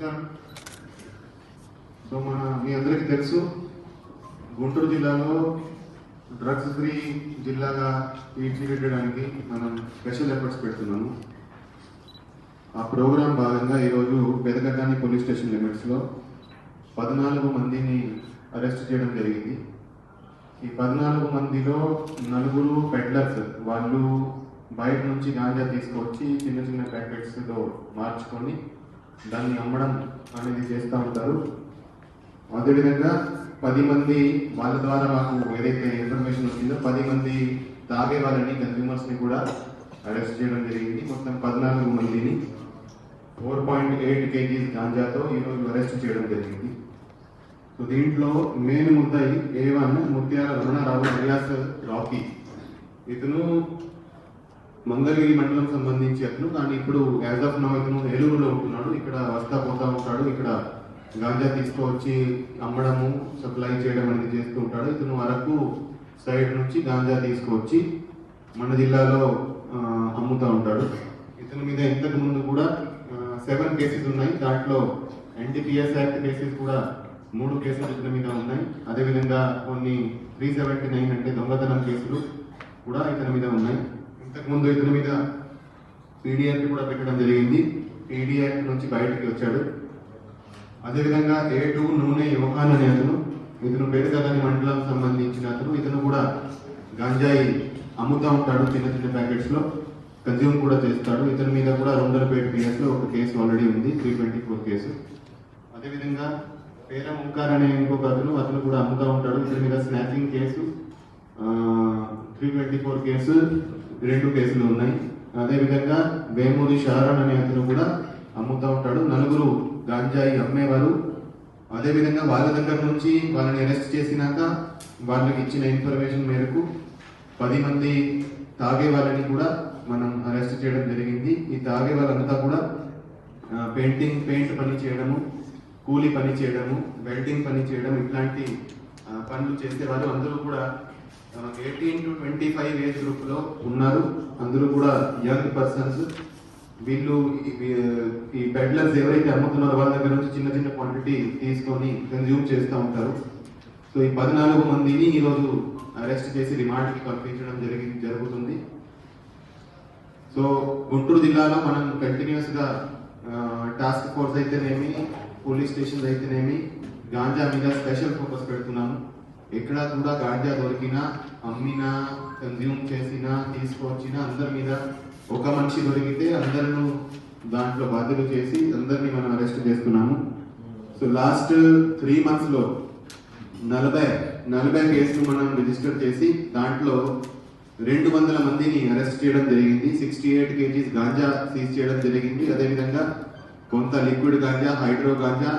నమస్కారం. సో మీ అందరికీ తెలుసు, గుంటూరు జిల్లాలో డ్రగ్స్ ఫ్రీ జిల్లాగా తీర్చిదిద్దడానికి మనం స్పెషల్ ఎఫర్ట్స్ పెడుతున్నాము. ఆ ప్రోగ్రాం భాగంగా ఈరోజు పెదకటాని పోలీస్ స్టేషన్ లిమిట్స్లో 14 మందిని అరెస్ట్ చేయడం జరిగింది. ఈ 14 మందిలో 4 పెడ్లర్స్. వాళ్ళు బయట నుంచి గాంజా తీసుకొచ్చి చిన్న చిన్న ప్యాకెట్స్లో మార్చుకొని దాన్ని అమ్మడం అనేది చేస్తూ ఉంటారు. అదేవిధంగా 10 మంది వాళ్ళ ద్వారా మాకు ఏదైతే ఇన్ఫర్మేషన్ వచ్చిందో 10 మంది తాగే వాళ్ళని, కన్స్యూమర్స్ని కూడా అరెస్ట్ చేయడం జరిగింది. మొత్తం 14 మందిని 4.8 kgs గాంజాతో ఈరోజు అరెస్ట్ చేయడం జరిగింది. సో దీంట్లో మెయిన్ ముద్దాయి A1 ముత్యాల రమణారావు అలియాస్ రాకీ. ఇతను మంగళగిరి మండలం సంబంధించి అతను, కానీ ఇప్పుడు యాజ్ ఆఫ్ నౌ ఇతను ఏలూరులో ఉంటున్నాడు. ఇక్కడ వస్తా పోతా ఉంటాడు. ఇక్కడ గాంజా తీసుకువచ్చి అమ్మడము, సప్లై చేయడం అనేది చేస్తూ ఉంటాడు. ఇతను అరకు సైడ్ నుంచి గాంజా తీసుకువచ్చి మన జిల్లాలో అమ్ముతూ ఉంటాడు. ఇతని మీద ఇంతకు ముందు కూడా 7 కేసెస్ ఉన్నాయి. దాంట్లో NDPS యాక్ట్ కేసెస్ కూడా 3 కేసులు ఇతని మీద ఉన్నాయి. అదేవిధంగా కొన్ని 379 అంటే దొంగతనం కేసులు కూడా ఇతని మీద ఉన్నాయి. ఇంతకుముందు ఇతని మీద PD యాక్ట్ కూడా పెట్టడం జరిగింది. PD యాక్ట్ నుంచి బయటికి వచ్చాడు. అదేవిధంగా A2 నూనె యోహాన్ అనే అతను, ఇతను పెదకటాని మండలం సంబంధించిన అతను. ఇతను కూడా గాంజాయి అమ్ముతూ ఉంటాడు, చిన్న చిన్న ప్యాకెట్స్లో కన్జ్యూమ్ కూడా చేస్తాడు. ఇతని మీద కూడా రొండలపేట PS లో ఒక కేసు ఆల్రెడీ ఉంది, 324 కేసు. అదేవిధంగా పేర ముక్కార్ అనే ఇంకొక అతను కూడా అమ్ముతూ ఉంటాడు. ఇతని మీద స్నాచింగ్ కేసు 324 కేసు, 2 కేసులు ఉన్నాయి. అదేవిధంగా వేమూరి షారణ్ అనే అతను కూడా అమ్ముతూ ఉంటాడు. 4 గాంజాయి అమ్మేవారు. అదేవిధంగా వాళ్ళ దగ్గర నుంచి వాళ్ళని అరెస్ట్ చేసినాక వాళ్ళకి ఇచ్చిన ఇన్ఫర్మేషన్ మేరకు 10 మంది తాగే వాళ్ళని కూడా మనం అరెస్ట్ చేయడం జరిగింది. ఈ తాగే వాళ్ళంతా కూడా పెయింట్ పని చేయడము, కూలీ పని చేయడము, వెల్డింగ్ పని చేయడం, ఇట్లాంటి పనులు చేసేవారు. అందరూ కూడా 18 to 25 ఏజ్ గ్రూప్ లో ఉన్నారు. అందరూ కూడా యంగ్ పర్సన్స్. వీళ్ళు ఈ పెడ్లర్స్ ఎవరైతే అమ్ముతున్నారో వాళ్ళ దగ్గర నుంచి చిన్న చిన్న క్వాంటిటీ తీసుకొని కన్జ్యూమ్ చేస్తూ ఉంటారు. సో ఈ 14 మందిని ఈరోజు అరెస్ట్ చేసి రిమాండ్కి పంపించడం జరుగుతుంది. సో గుంటూరు జిల్లాలో మనం కంటిన్యూస్ గా టాస్క్ ఫోర్స్ అయితేనేమి, పోలీస్ స్టేషన్స్ అయితేనేమి గాంజా మీద స్పెషల్ ఫోకస్ పెడుతున్నాము. ఎక్కడ కూడా గాంజా దొరికినా, అమ్మినా, కన్జ్యూమ్ చేసినా, తీసుకొచ్చినా అందరి మీద ఒక మనిషి దొరికితే అందరూ దాంట్లో బాధ్యత చేసి అందరినీ మనం అరెస్ట్ చేస్తున్నాము. సో లాస్ట్ 3 months లో 40 కేసులు మనం రిజిస్టర్ చేసి దాంట్లో 200 మందిని అరెస్ట్ చేయడం జరిగింది. 68 kgs గాంజా సీజ్ చేయడం జరిగింది. అదేవిధంగా కొంత liquid ganja, hydro ganja,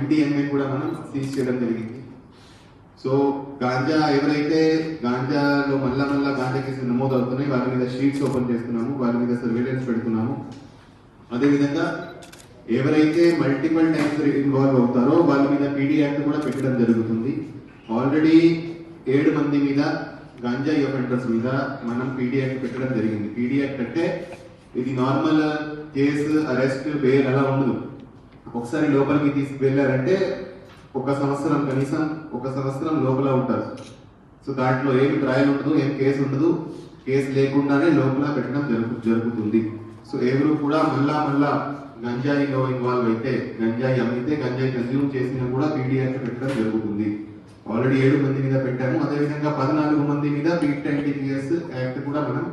MDMA కూడా మనం సీజ్ చేయడం జరిగింది. సో గాంజా ఎవరైతే గాంజాలో మళ్ళా గాంజా కేసులు నమోదు అవుతున్నాయి వాళ్ళ మీద షీట్స్ ఓపెన్ చేస్తున్నాము, వాళ్ళ మీద సర్వేలెన్స్ పెడుతున్నాము. అదేవిధంగా ఎవరైతే మల్టిపుల్ టైమ్స్ ఇన్వాల్వ్ అవుతారో వాళ్ళ మీద PD యాక్ట్ కూడా పెట్టడం జరుగుతుంది. ఆల్రెడీ 7 మంది మీద గాంజాయి అఫెండర్స్ మీద మనం PD యాక్ట్ పెట్టడం జరిగింది. PD యాక్ట్ అంటే ఇది నార్మల్ కేసు, అరెస్ట్, బెయిల్ అలా ఉండదు. ఒకసారి లోపలికి తీసుకువెళ్ళారంటే 1 సంవత్సరం, కనీసం 1 సంవత్సరం లోపల ఉంటారు. సో దాంట్లో ఏమి ట్రయల్ ఉండదు, ఏం కేసు ఉండదు. కేసు లేకుండానే లోపల పెట్టడం జరుగుతుంది. సో ఎవరు కూడా మళ్ళా గంజాయిలో ఇన్వాల్వ్ అయితే, గంజాయి అమ్మితే, గంజాయి కన్జ్యూమ్ చేసినా కూడా PD యాక్ట్ పెట్టడం జరుగుతుంది. ఆల్రెడీ 7 మంది మీద పెట్టాము. అదేవిధంగా 14 మంది మీద NDPS యాక్ట్ కూడా మనం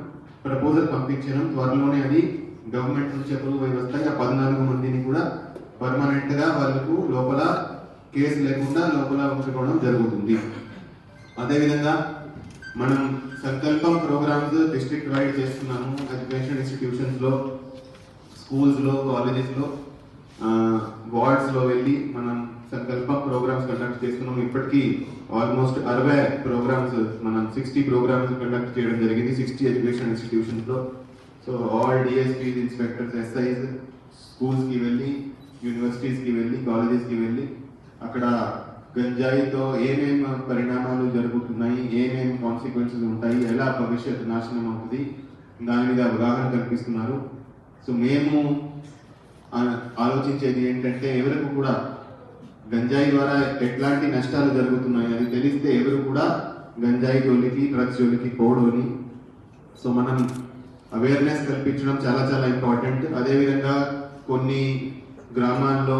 ప్రపోజల్ పంపించాము. త్వరలోనే అది గవర్నమెంట్ నుంచి అప్రూవ్ అయి వస్తాయి. ఆ 14 మందిని కూడా పర్మనెంట్ గా వాళ్ళకు లోపల కేసు లేకుండా లోపల ఉంచుకోవడం జరుగుతుంది. అదేవిధంగా మనం సంకల్పం ప్రోగ్రామ్స్ డిస్ట్రిక్ట్ వైడ్ చేస్తున్నాము. ఎడ్యుకేషన్ ఇన్స్టిట్యూషన్స్ లో, స్కూల్స్ లో, కాలేజెస్ లో, వార్డ్స్ లో వెళ్ళి మనం సంకల్పం ప్రోగ్రామ్స్ కండక్ట్ చేస్తున్నాము. ఇప్పటికీ ఆల్మోస్ట్ 60 ప్రోగ్రామ్స్, మనం 60 ప్రోగ్రామ్స్ కండక్ట్ చేయడం జరిగింది 60 ఎడ్యుకేషన్ ఇన్స్టిట్యూషన్స్ లో. So all DSPs, inspectors, SIs schools కి వెళ్ళి, యూనివర్సిటీస్ కి వెళ్ళి, కాలేజెస్ కి వెళ్ళి అక్కడ గంజాయితో ఏమేమి పరిణామాలు జరుగుతున్నాయి, ఏమేమి కాన్సిక్వెన్సెస్ ఉంటాయి, ఎలా భవిష్యత్తు నాశనం అవుతుంది, దాని మీద అవగాహన కల్పిస్తున్నారు. సో మేము ఆలోచించేది ఏంటంటే ఎవరికి కూడా గంజాయి ద్వారా ఎట్లాంటి నష్టాలు జరుగుతున్నాయి అది తెలిస్తే ఎవరు కూడా గంజాయి జోలికి డ్రగ్స్ జోలికి పోవడని. సో మనం అవేర్నెస్ కల్పించడం చాలా చాలా ఇంపార్టెంట్. అదేవిధంగా కొన్ని గ్రామాల్లో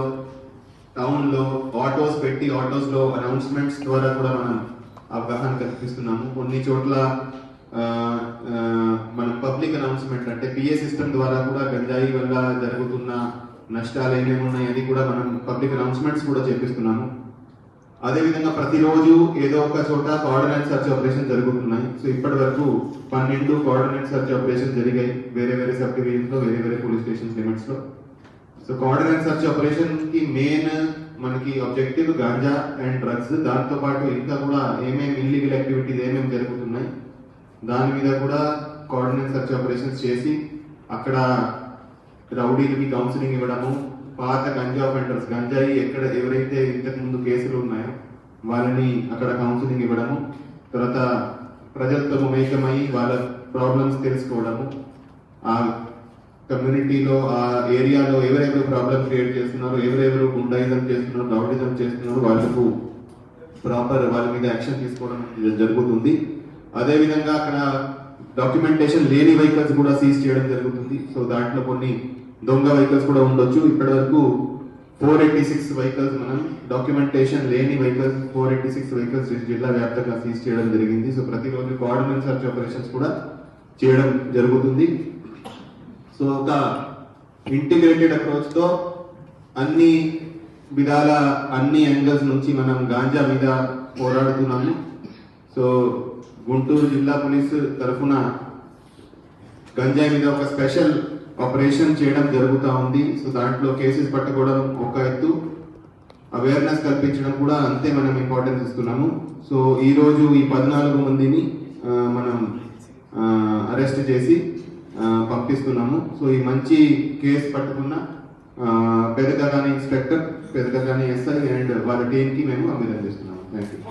టౌన్లో ఆటోస్ పెట్టి ఆటోస్లో అనౌన్స్మెంట్స్ ద్వారా కూడా మనం అవగాహన కల్పిస్తున్నాము. కొన్ని చోట్ల మన పబ్లిక్ అనౌన్స్మెంట్ అంటే పిఏ సిస్టమ్ ద్వారా కూడా గంజాయి వల్ల జరుగుతున్న నష్టాలు ఏమేమి ఉన్నాయి అని కూడా మనం పబ్లిక్ అనౌన్స్మెంట్స్ కూడా చేపిస్తున్నాము. అదేవిధంగా ప్రతిరోజు ఏదో ఒక చోట కోఆర్డినేట్ సర్చ్ ఆపరేషన్ జరుగుతున్నాయి. సో ఇప్పటి వరకు 12 కోఆర్డినేట్ సర్చ్ ఆపరేషన్ జరిగాయి వేరే వేరే సబ్ డివిజన్స్ లో, వేరే వేరే పోలీస్ స్టేషన్ లిమిట్స్ లో. సో కోఆర్డినేట్ సర్చ్ ఆపరేషన్ కి మెయిన్ మనకి ఆబ్జెక్టివ్ గాంజా అండ్ డ్రగ్స్. దాంతో పాటు ఇంకా కూడా ఏమేమి ఇల్లీగల్ యాక్టివిటీస్ ఏమేమి జరుగుతున్నాయి దాని మీద కూడా కోఆర్డినేట్ సర్చ్ ఆపరేషన్స్ చేసి అక్కడ రౌడీలకి కౌన్సిలింగ్ ఇవ్వడము, పాత గంజా ఆఫెండర్స్ గంజాయి ఎక్కడ ఎవరైతే ఇంతకు ముందు కేసులు ఉన్నాయో వాళ్ళని అక్కడ కౌన్సిలింగ్ ఇవ్వడము, తర్వాత ప్రజలతో మమేకమై వాళ్ళ ప్రాబ్లమ్స్ తెలుసుకోవడము, ఆ కమ్యూనిటీలో ఆ ఏరియాలో ఎవరెవరు ప్రాబ్లమ్ క్రియేట్ చేస్తున్నారు, ఎవరెవరు గుండాయిజం చేస్తున్నారు, రౌడిజం చేస్తున్నారు, వాళ్ళకు ప్రాపర్ వాళ్ళ మీద యాక్షన్ తీసుకోవడం జరుగుతుంది. అదేవిధంగా అక్కడ డాక్యుమెంటేషన్ లేని వెహికల్స్ కూడా సీజ్ చేయడం జరుగుతుంది. సో దాంట్లో కొన్ని దొంగ వెహికల్స్ కూడా ఉండొచ్చు. ఇప్పటి వరకు 486 వెహికల్స్ మనం డాక్యుమెంటేషన్ లేని వెహికల్స్ 486 వెహికల్స్ జిల్లా వ్యాప్తంగా సీజ్ చేయడం జరిగింది. సో ప్రతిరోజు కోఆర్డినేట్ సర్చ్ ఆపరేషన్స్ కూడా చేయడం జరుగుతుంది. సో ఒక ఇంటిగ్రేటెడ్ అప్రోచ్ తో అన్ని విధాల అన్ని యాంగిల్స్ నుంచి మనం గాంజా మీద పోరాడుతున్నాము. సో గుంటూరు జిల్లా పోలీసు తరఫున గంజాయి మీద ఒక స్పెషల్ ఆపరేషన్ చేయడం జరుగుతూ ఉంది. సో దాంట్లో కేసెస్ పట్టుకోవడం ఒక ఎత్తు, అవేర్నెస్ కల్పించడం కూడా అంతే మనం ఇంపార్టెన్స్ ఇస్తున్నాము. సో ఈరోజు ఈ 14 మందిని మనం అరెస్ట్ చేసి పంపిస్తున్నాము. సో ఈ మంచి కేసు పట్టుకున్న పెదకగాని ఇన్స్పెక్టర్, పెదకగాని ఎస్ఐ అండ్ వాళ్ళ టీంకి మేము అభినందిస్తున్నాము. Thank you.